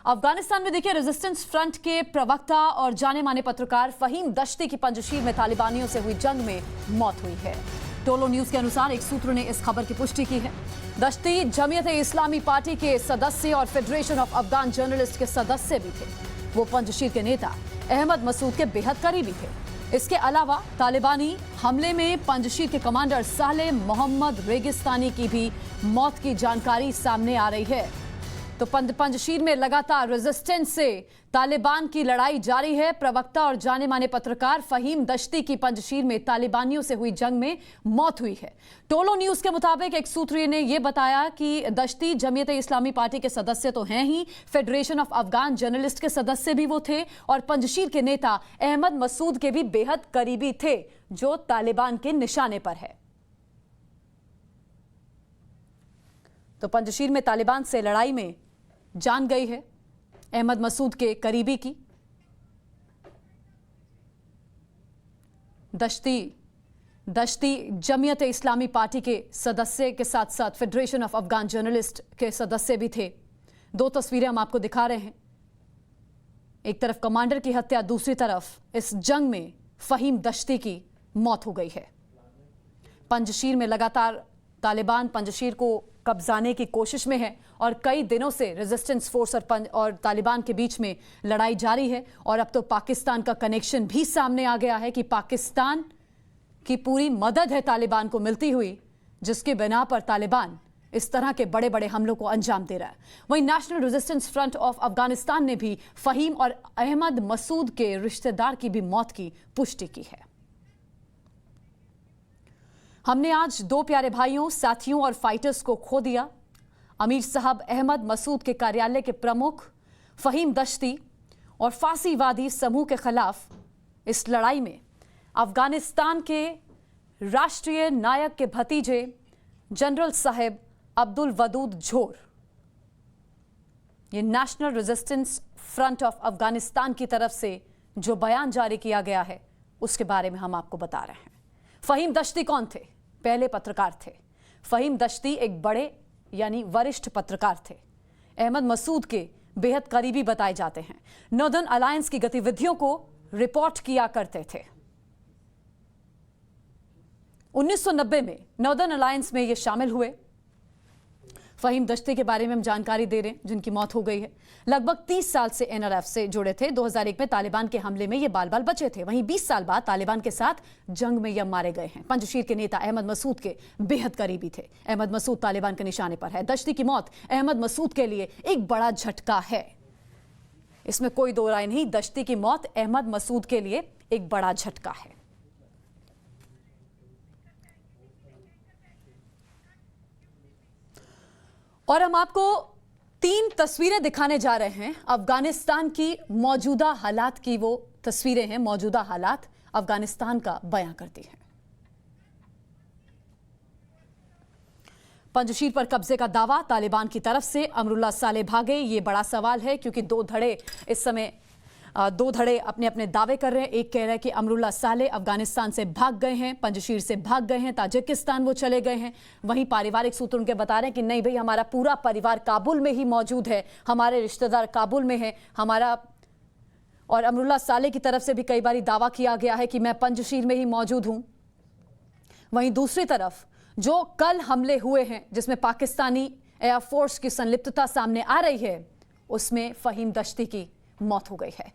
अफगानिस्तान में देखिए, resistance front के प्रवक्ता और जाने माने पत्रकार फहीम दश्ती की पंजशीर में तालिबानियों से हुई जंग में मौत हुई है। टोलो न्यूज के अनुसार एक सूत्र ने इस खबर की पुष्टि की है। दश्ती जमीयत-ए-इस्लामी पार्टी के सदस्य और फेडरेशन ऑफ अफगान जर्नलिस्ट के सदस्य भी थे। वो पंजशीर के नेता अहमद मसूद के बेहद करीबी थे। इसके अलावा तालिबानी हमले में पंजशीर के कमांडर सालेह मोहम्मद रेगिस्तानी की भी मौत की जानकारी सामने आ रही है। तो पंजशीर में लगातार रेजिस्टेंस से तालिबान की लड़ाई जारी है। प्रवक्ता और जाने माने पत्रकार फहीम दश्ती की पंजशीर में तालिबानियों से हुई जंग में मौत हुई है। टोलो न्यूज के मुताबिक एक सूत्र ने यह बताया कि दश्ती जमीयत-ए-इस्लामी पार्टी के सदस्य तो हैं ही, फेडरेशन ऑफ अफगान जर्नलिस्ट के सदस्य भी वो थे और पंजशीर के नेता अहमद मसूद के भी बेहद करीबी थे, जो तालिबान के निशाने पर है। तो पंजशीर में तालिबान से लड़ाई में जान गई है अहमद मसूद के करीबी की। दश्ती जमीयत-ए-इस्लामी पार्टी के सदस्य के साथ साथ फेडरेशन ऑफ अफगान जर्नलिस्ट के सदस्य भी थे। दो तस्वीरें हम आपको दिखा रहे हैं। एक तरफ कमांडर की हत्या, दूसरी तरफ इस जंग में फहीम दश्ती की मौत हो गई है। पंजशीर में लगातार तालिबान पंजशीर को कब्जाने की कोशिश में है और कई दिनों से रेजिस्टेंस फोर्स और तालिबान के बीच में लड़ाई जारी है। और अब तो पाकिस्तान का कनेक्शन भी सामने आ गया है कि पाकिस्तान की पूरी मदद है तालिबान को मिलती हुई, जिसके बिना पर तालिबान इस तरह के बड़े बड़े हमलों को अंजाम दे रहा है। वहीं national resistance front of Afghanistan ने भी फहीम और अहमद मसूद के रिश्तेदार की भी मौत की पुष्टि की है। हमने आज दो प्यारे भाइयों, साथियों और फाइटर्स को खो दिया। अमीर साहब अहमद मसूद के कार्यालय के प्रमुख फहीम दश्ती और फांसीवादी समूह के खिलाफ इस लड़ाई में अफगानिस्तान के राष्ट्रीय नायक के भतीजे जनरल साहिब अब्दुल वदूद झोर, ये national resistance front of Afghanistan की तरफ से जो बयान जारी किया गया है उसके बारे में हम आपको बता रहे हैं। फहीम दश्ती कौन थे? पहले पत्रकार थे। फहीम दश्ती एक बड़े यानी वरिष्ठ पत्रकार थे। अहमद मसूद के बेहद करीबी बताए जाते हैं। नॉर्दर्न अलायंस की गतिविधियों को रिपोर्ट किया करते थे। 1990 में नॉर्दर्न अलायंस में ये शामिल हुए। फहीम दश्ती के बारे में हम जानकारी दे रहे हैं, जिनकी मौत हो गई है। लगभग 30 साल से एनआरएफ से जुड़े थे। 2001 में तालिबान के हमले में ये बाल बाल बचे थे। वहीं 20 साल बाद तालिबान के साथ जंग में ये मारे गए हैं। पंजशीर के नेता अहमद मसूद के बेहद करीबी थे। अहमद मसूद तालिबान के निशाने पर है। दश्ती की मौत अहमद मसूद के लिए एक बड़ा झटका है, इसमें कोई दो राय नहीं। दश्ती की मौत अहमद मसूद के लिए एक बड़ा झटका है। और हम आपको 3 तस्वीरें दिखाने जा रहे हैं अफगानिस्तान की मौजूदा हालात की। वो तस्वीरें हैं, मौजूदा हालात अफगानिस्तान का बयां करती हैं। पंजशीर पर कब्जे का दावा तालिबान की तरफ से। अमरुल्लाह सालेह भागे, ये बड़ा सवाल है क्योंकि दो धड़े अपने अपने दावे कर रहे हैं। एक कह रहा है कि अमरुल्लाह सालेह अफगानिस्तान से भाग गए हैं, पंजशीर से भाग गए हैं, ताजिकिस्तान वो चले गए हैं। वहीं पारिवारिक सूत्र उनके बता रहे हैं कि नहीं भाई, हमारा पूरा परिवार काबुल में ही मौजूद है, हमारे रिश्तेदार काबुल में है हमारा। और अमरुल्लाह सालेह की तरफ से भी कई बार दावा किया गया है कि मैं पंजशीर में ही मौजूद हूं। वहीं दूसरी तरफ जो कल हमले हुए हैं, जिसमें पाकिस्तानी एयरफोर्स की संलिप्तता सामने आ रही है, उसमें फहीम दश्ती की मौत हो गई है।